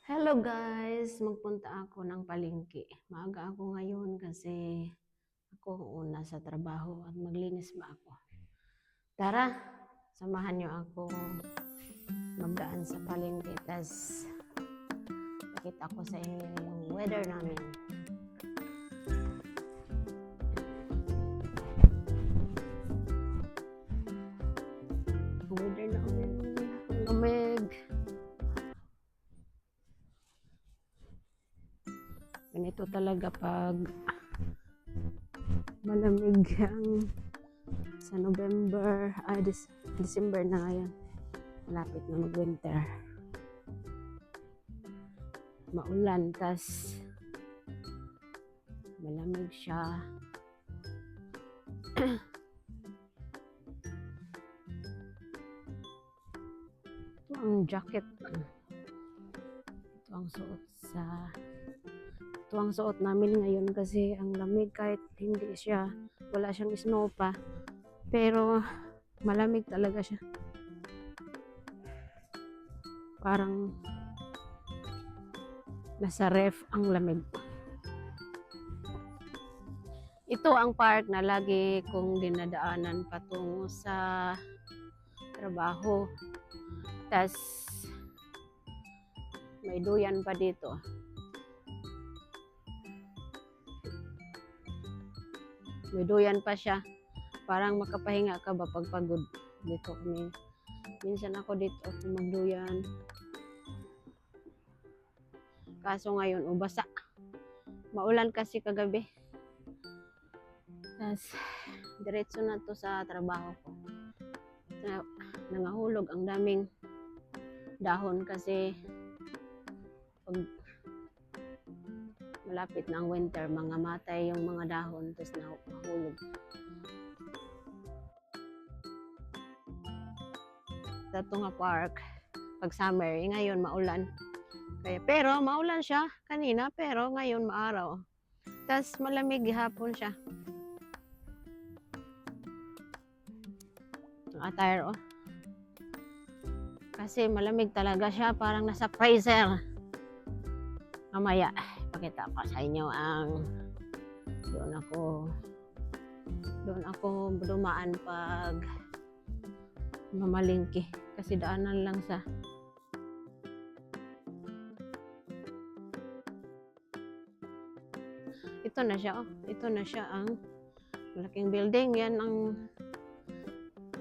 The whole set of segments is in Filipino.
Hello guys! Magpunta ako ng palengke. Maaga ako ngayon kasi ako ang una sa trabaho at maglinis ba ako. Tara, samahan niyo ako magdaan sa palengke. Tas pakita ko sa inyo yung weather namin. Weather namin, ang lamig. Ganito talaga pag malamig ang sa November, December na ngayon. Malapit na mag-winter. Maulan, tas malamig siya. Ito ang jacket. Ito ang suot namin ngayon kasi ang lamig kahit wala siyang snow pa. Pero malamig talaga siya. Parang nasa ref ang lamig. Ito ang park na lagi kong dinadaanan patungo sa trabaho. Tas may duyan pa dito. May duyan pa siya. Parang makapahinga ka ba pag pagod. Dito kami. Minsan ako dito ako magduyan. Kaso ngayon, basa. Maulan kasi kagabi. Tas, diretso na to sa trabaho ko. Nangahulog ang daming dahon kasi pag malapit na ang winter, mga matay yung mga dahon, tapos nahulog. Ito nga park, pag summer, ngayon maulan. Pero maulan siya kanina, pero ngayon maaraw. Tapos malamig hapon siya. Ang attire, oh. Kasi malamig talaga siya, parang nasa freezer. Mamaya, pakita ko sa inyo ang doon ako dumaan pag mamalingki kasi daanan lang sa ito na siya, oh. Ito na siya ang malaking building. Yan ang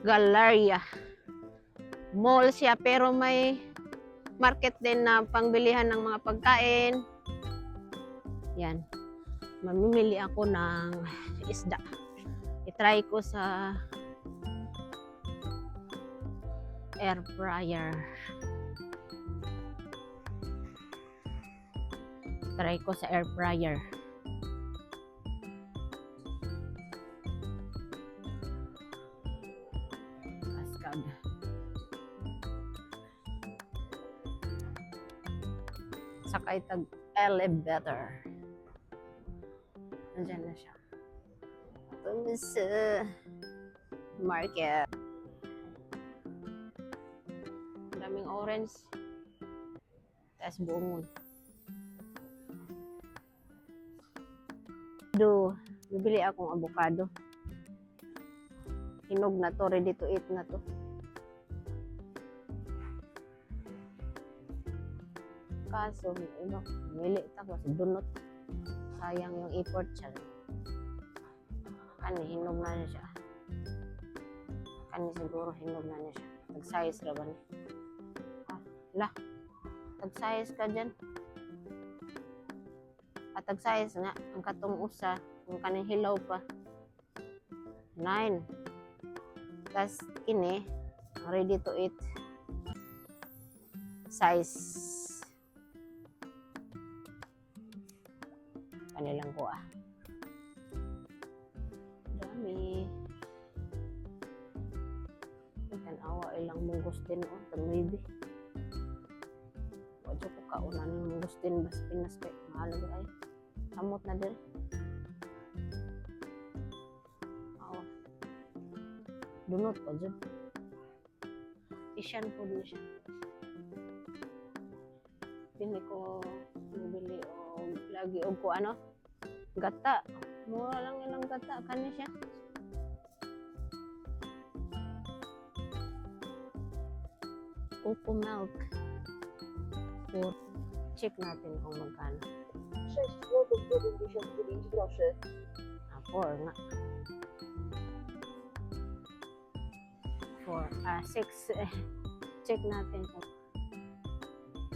Galleria mall siya, pero may market din na pangbilihan ng mga pagkain. Yan. Mamimili ako ng isda. I-try ko sa air fryer. Try ko sa air fryer. Kaskad. Sakay tag elevator. Nandiyan na siya. Ito sa market. Daming orange. Tapos bungon. Bibili akong avocado. Hinog na to, ready to eat na to. Kaso, iba, mili tapos dunot. Sayang yung effort siya. Kani, hinog na siya. Kani siguro hinog na siya. Tag-size ra ba ni? Tag-size ka dyan. At tag-size nga, ang katong usa, yung kaning hilaw pa. 9. Tas kini, ready to eat. Size. Kanilang ko dami. Tanawa ilang mungustin o. Tag-maybe. Wadyo ko kauna ng mungustin. Bas Pinas kay mahalaga ay. Samot na din. Dunot pa dyan. Asian food na siya. Dili ko bili o lagi og ko ano gata. Mura lang ilang gata kani siya. Coco milk. So, check natin kung magkano. 6 zł 99 groszy. 4 nga. 6. Check natin kung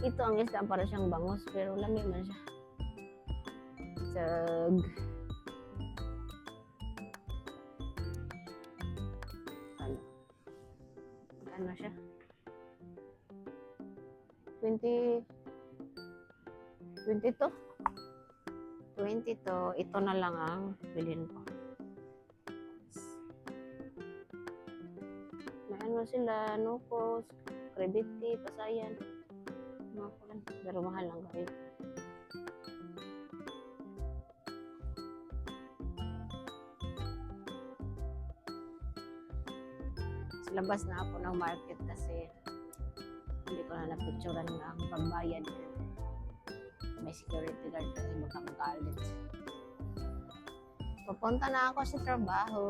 ito ang isda para siyang bangus pero lami man siya. Sag. Ano siya? 22. 22. Ito na lang ang bilhin ko. May ano sila, Nukos, Crediti, Pasayan. Mga kulan. Pero mahal lang kayo. Labas na ako ng market kasi hindi ko na napicturan na ang pagbayad. May security guard kasi baka magalit. Papunta na ako sa trabaho.